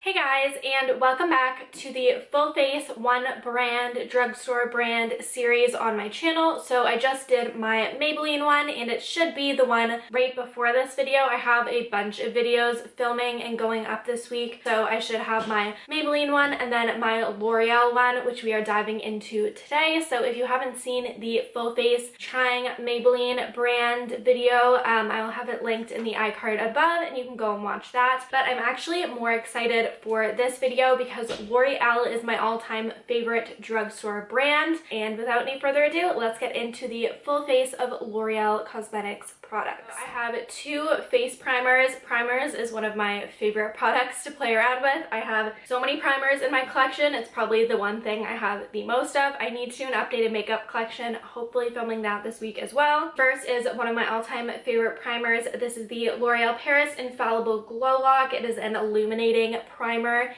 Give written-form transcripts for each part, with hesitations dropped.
Hey guys, and welcome back to the Full Face One Brand Drugstore Brand series on my channel. So I just did my Maybelline one, and it should be the one right before this video. I have a bunch of videos filming and going up this week, so I should have my Maybelline one and then my L'Oreal one, which we are diving into today. So if you haven't seen the Full Face Trying Maybelline brand video, I will have it linked in the iCard above, and you can go and watch that. But I'm actually more excited for this video because L'Oreal is my all-time favorite drugstore brand. And without any further ado, let's get into the full face of L'Oreal Cosmetics products. I have two face primers. Primers is one of my favorite products to play around with. I have so many primers in my collection. It's probably the one thing I have the most of. I need to do an updated makeup collection, hopefully filming that this week as well. First is one of my all-time favorite primers. This is the L'Oreal Paris Infallible Glow Lock. It is an illuminating primer.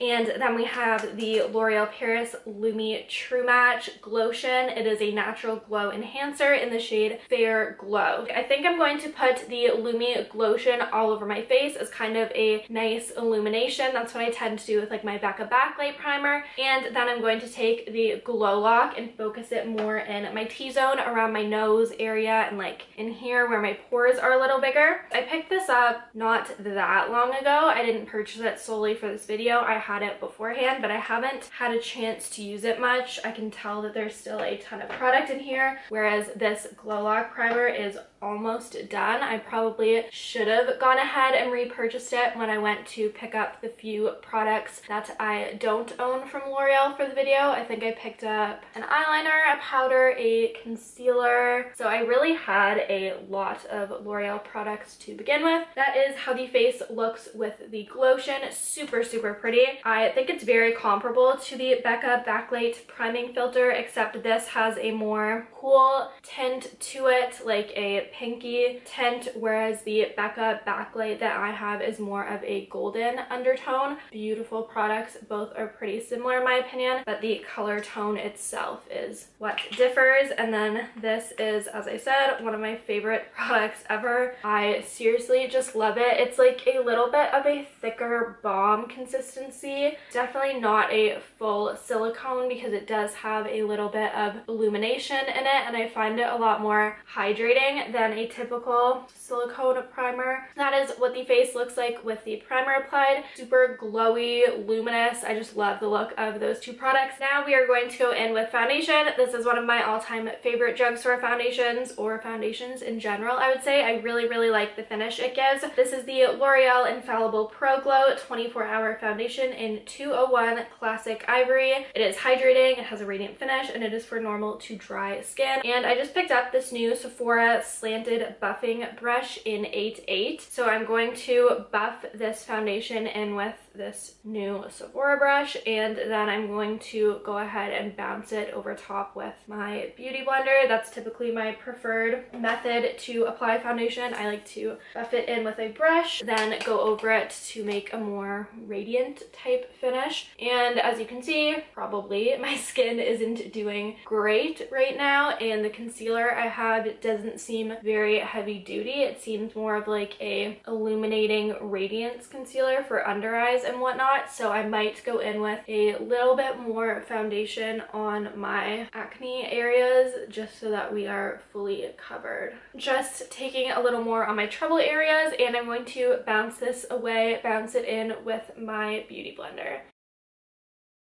And then we have the L'Oreal Paris Lumi True Match Glotion. It is a natural glow enhancer in the shade Fair Glow. I think I'm going to put the Lumi Glotion all over my face as kind of a nice illumination. That's what I tend to do with like my Becca Backlight Primer. And then I'm going to take the Glow Lock and focus it more in my T-zone around my nose area and like in here where my pores are a little bigger. I picked this up not that long ago. I didn't purchase it solely for this video. I had it beforehand, but I haven't had a chance to use it much. I can tell that there's still a ton of product in here, whereas this Glow Lock primer is almost done. I probably should have gone ahead and repurchased it when I went to pick up the few products that I don't own from L'Oreal for the video. I think I picked up an eyeliner, a powder, a concealer. So I really had a lot of L'Oreal products to begin with. That is how the face looks with the Glotion. Super, super pretty. I think it's very comparable to the Becca Backlight Priming Filter, except this has a more cool tint to it, like a pinky tint, whereas the Becca Backlight that I have is more of a golden undertone. Beautiful products. Both are pretty similar in my opinion, but the color tone itself is what differs. And then this is, as I said, one of my favorite products ever. I seriously just love it. It's like a little bit of a thicker balm consistency. Definitely not a full silicone because it does have a little bit of illumination in it, and I find it a lot more hydrating than a typical silicone primer. That is what the face looks like with the primer applied. Super glowy, luminous. I just love the look of those two products. Now we are going to go in with foundation. This is one of my all-time favorite drugstore foundations, or foundations in general, I would say. I really, really like the finish it gives. This is the L'Oreal Infallible Pro Glow 24-Hour Foundation in 201 Classic Ivory. It is hydrating, it has a radiant finish, and it is for normal to dry skin. And I just picked up this new Sephora Slanted Buffing Brush in 8'8". So I'm going to buff this foundation in with this new Sephora brush, and then I'm going to go ahead and bounce it over top with my beauty blender. That's typically my preferred method to apply foundation. I like to buff it in with a brush, then go over it to make a more radiant type finish. And as you can see, probably my skin isn't doing great right now, and the concealer I have doesn't seem very heavy duty. It seems more of like a illuminating radiance concealer for under eyes and whatnot, so I might go in with a little bit more foundation on my acne areas just so that we are fully covered. Just taking a little more on my trouble areas, and I'm going to bounce this away, bounce it in with my beauty blender.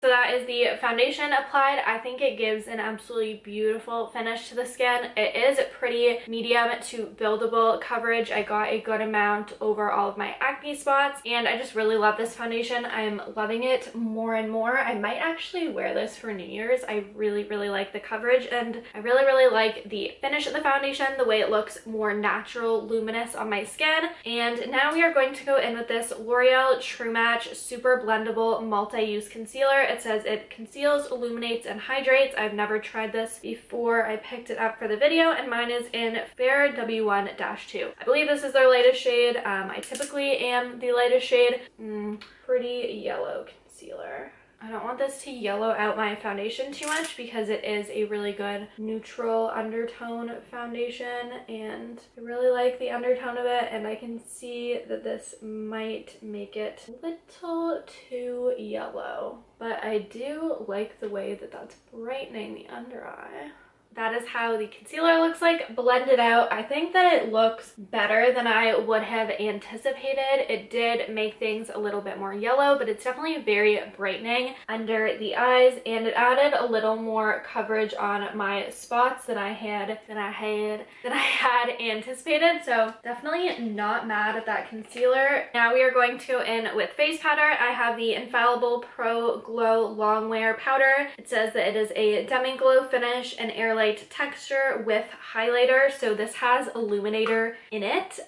So that is the foundation applied. I think it gives an absolutely beautiful finish to the skin. It is pretty medium to buildable coverage. I got a good amount over all of my acne spots, and I just really love this foundation. I'm loving it more and more. I might actually wear this for New Year's. I really, really like the coverage, and I really, really like the finish of the foundation, the way it looks more natural, luminous on my skin. And now we are going to go in with this L'Oreal True Match Super Blendable Multi-Use Concealer. It says it conceals, illuminates, and hydrates. I've never tried this before I picked it up for the video, and mine is in Fair W1-2. I believe this is their latest shade. I typically am the lightest shade. Pretty yellow concealer. I don't want this to yellow out my foundation too much because it is a really good neutral undertone foundation, and I really like the undertone of it, and I can see that this might make it a little too yellow, but I do like the way that that's brightening the under eye. That is how the concealer looks like blended out. I think that it looks better than I would have anticipated. It did make things a little bit more yellow, but it's definitely very brightening under the eyes, and it added a little more coverage on my spots than I had anticipated. So definitely not mad at that concealer. Now we are going to go in with face powder. I have the Infallible Pro Glow Long Wear Powder. It says that it is a demi-glow finish and airlight texture with highlighter, so this has illuminator in it,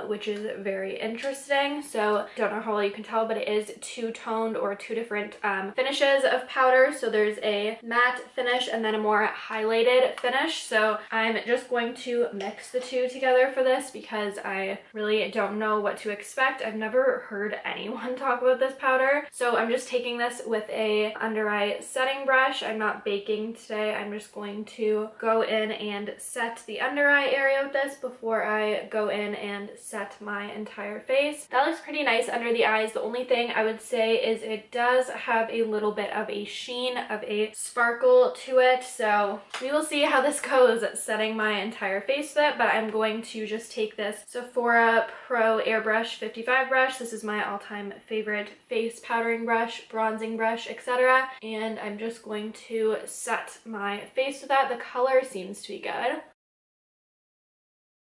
which is very interesting. So don't know how well you can tell, but it is two-toned, or two different finishes of powder. So there's a matte finish and then a more highlighted finish. So I'm just going to mix the two together for this because I really don't know what to expect. I've never heard anyone talk about this powder. So I'm just taking this with a under eye setting brush. I'm not baking today. I'm just going to go in and set the under eye area with this before I go in and set my entire face. That looks pretty nice under the eyes. The only thing I would say is it does have a little bit of a sheen, of a sparkle to it. So we will see how this goes setting my entire face with it, but I'm going to just take this Sephora Pro Airbrush 55 brush. This is my all-time favorite face powdering brush, bronzing brush, etc. And I'm just going to set my face with that. The color seems to be good.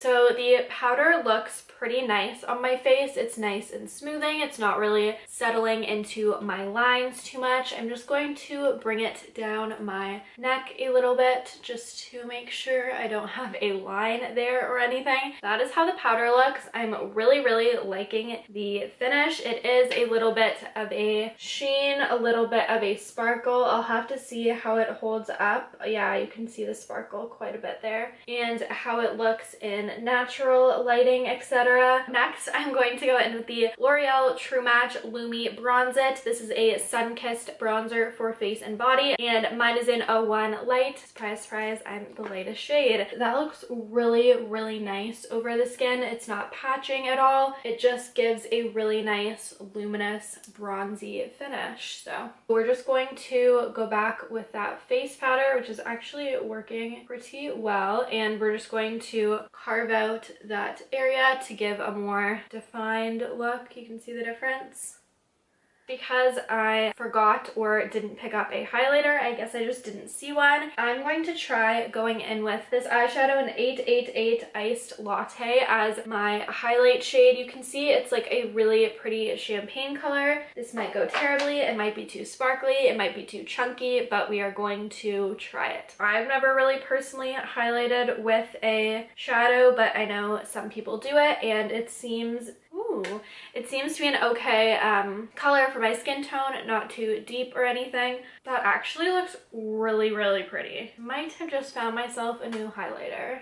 So the powder looks pretty nice on my face. It's nice and smoothing. It's not really settling into my lines too much. I'm just going to bring it down my neck a little bit just to make sure I don't have a line there or anything. That is how the powder looks. I'm really, really liking the finish. It is a little bit of a sheen, a little bit of a sparkle. I'll have to see how it holds up. Yeah, you can see the sparkle quite a bit there, and how it looks in natural lighting, etc. Next, I'm going to go in with the L'Oreal True Match Lumi Bronze It. This is a sun-kissed bronzer for face and body, and mine is in 01 Light. Surprise, surprise, I'm the lightest shade. That looks really, really nice over the skin. It's not patching at all. It just gives a really nice, luminous, bronzy finish. So we're just going to go back with that face powder, which is actually working pretty well, and we're just going to carve out that area to give a more defined look. You can see the difference. Because I forgot or didn't pick up a highlighter, I guess I just didn't see one, I'm going to try going in with this eyeshadow in 888 Iced Latte as my highlight shade. You can see it's like a really pretty champagne color. This might go terribly, it might be too sparkly, it might be too chunky, but we are going to try it. I've never really personally highlighted with a shadow, but I know some people do it, and it seems to be an okay color for my skin tone, not too deep or anything. That actually looks really, really pretty. Might have just found myself a new highlighter.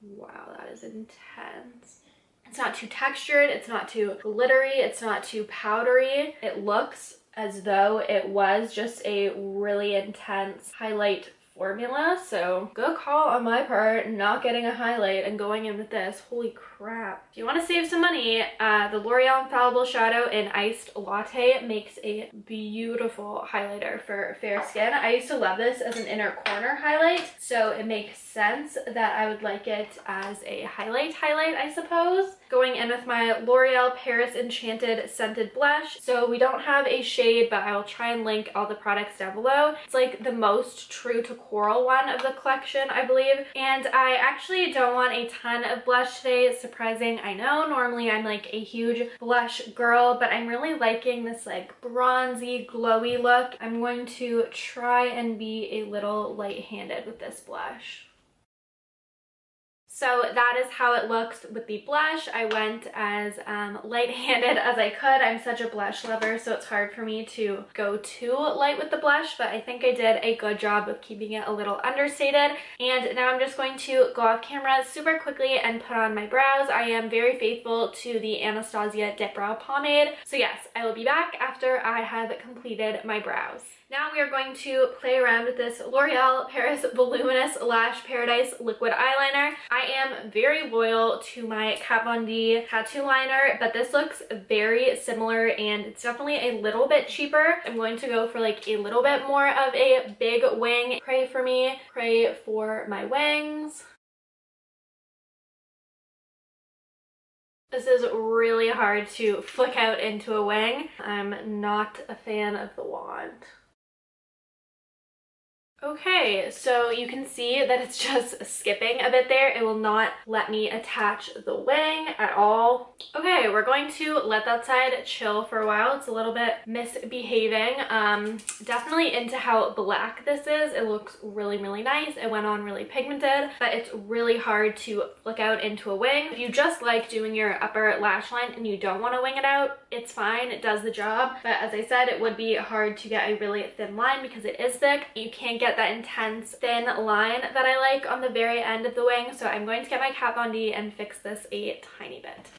Wow, that is intense. It's not too textured, it's not too glittery, it's not too powdery. It looks as though it was just a really intense highlight formula, so good call on my part not getting a highlight and going in with this. Holy crap. If you want to save some money, the L'Oreal Infallible Shadow in Iced Latte makes a beautiful highlighter for fair skin. I used to love this as an inner corner highlight, so it makes sense that I would like it as a highlight, I suppose. Going in with my L'Oreal Paris Enchanted Scented Blush. So we don't have a shade, but I will try and link all the products down below. It's like the most true to coral one of the collection, I believe. And I actually don't want a ton of blush today. It's surprising, I know. Normally I'm like a huge blush girl, but I'm really liking this like bronzy, glowy look. I'm going to try and be a little light-handed with this blush. So that is how it looks with the blush. I went as light-handed as I could. I'm such a blush lover, so it's hard for me to go too light with the blush, but I think I did a good job of keeping it a little understated. And now I'm just going to go off camera super quickly and put on my brows. I am very faithful to the Anastasia Dip Brow Pomade. So yes, I will be back after I have completed my brows. Now we are going to play around with this L'Oreal Paris Voluminous Lash Paradise liquid eyeliner. I am very loyal to my Kat Von D tattoo liner, but this looks very similar and it's definitely a little bit cheaper. I'm going to go for like a little bit more of a big wing. Pray for me, pray for my wings. This is really hard to flick out into a wing. I'm not a fan of the wand. Okay, so you can see that it's just skipping a bit there. It will not let me attach the wing at all. Okay, we're going to let that side chill for a while. It's a little bit misbehaving. Definitely into how black this is. It looks really, really nice. It went on really pigmented, but it's really hard to flick out into a wing. If you just like doing your upper lash line and you don't want to wing it out, it's fine. It does the job. But as I said, it would be hard to get a really thin line because it is thick. You can't get that intense thin line that I like on the very end of the wing, so I'm going to get my Kat Von D and fix this a tiny bit.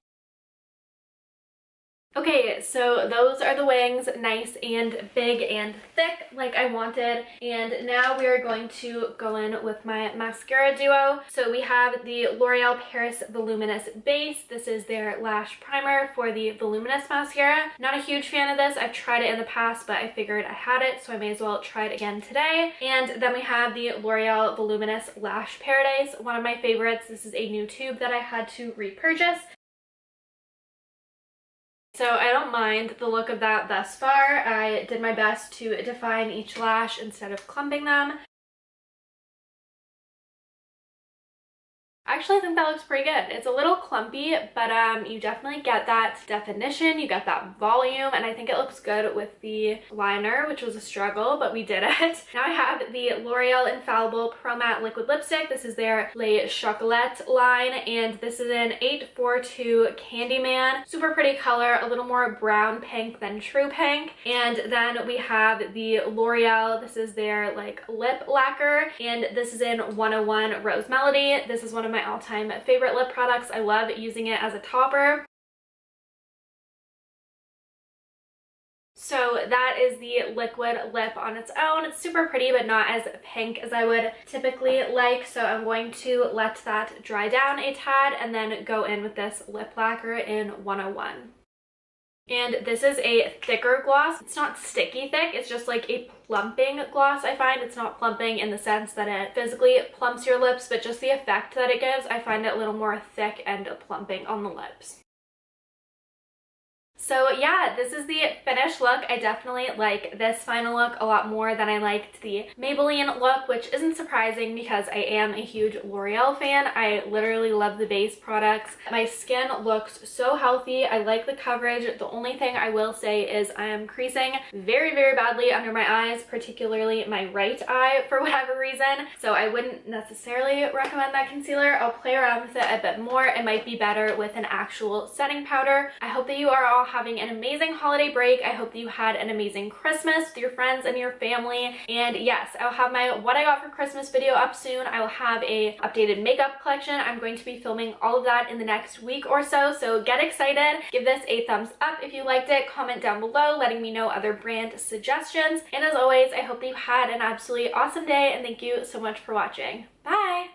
Okay, so those are the wings, nice and big and thick like I wanted. And now we are going to go in with my mascara duo. So we have the L'Oreal Paris Voluminous Base. This is their lash primer for the voluminous mascara. Not a huge fan of this. I've tried it in the past, but I figured I had it, so I may as well try it again today. And then we have the L'Oreal Voluminous Lash Paradise, one of my favorites. This is a new tube that I had to repurchase. So I don't mind the look of that thus far. I did my best to define each lash instead of clumping them. Actually, I think that looks pretty good. It's a little clumpy, but you definitely get that definition, you get that volume, and I think it looks good with the liner, which was a struggle, but we did it. Now I have the L'Oreal Infallible Pro Matte Liquid Lipstick. This is their Le Chocolat line, and this is in 842 Candyman. Super pretty color, a little more brown pink than true pink. And then we have the L'Oreal, this is their like lip lacquer, and this is in 101 Rose Melody. This is one of my all-time favorite lip products. I love using it as a topper. So that is the liquid lip on its own. It's super pretty, but not as pink as I would typically like. So I'm going to let that dry down a tad and then go in with this lip lacquer in 101. And this is a thicker gloss. It's not sticky thick, it's just like a plumping gloss, I find. It's not plumping in the sense that it physically plumps your lips, but just the effect that it gives, I find it a little more thick and plumping on the lips. So yeah, this is the finished look. I definitely like this final look a lot more than I liked the Maybelline look, which isn't surprising because I am a huge L'Oreal fan. I literally love the base products. My skin looks so healthy. I like the coverage. The only thing I will say is I am creasing very, very badly under my eyes, particularly my right eye for whatever reason. So I wouldn't necessarily recommend that concealer. I'll play around with it a bit more. It might be better with an actual setting powder. I hope that you are all having an amazing holiday break. I hope that you had an amazing Christmas with your friends and your family. And yes, I'll have my what I got for Christmas video up soon. I will have a updated makeup collection. I'm going to be filming all of that in the next week or so. So get excited. Give this a thumbs up if you liked it. Comment down below letting me know other brand suggestions. And as always, I hope that you had an absolutely awesome day and thank you so much for watching. Bye!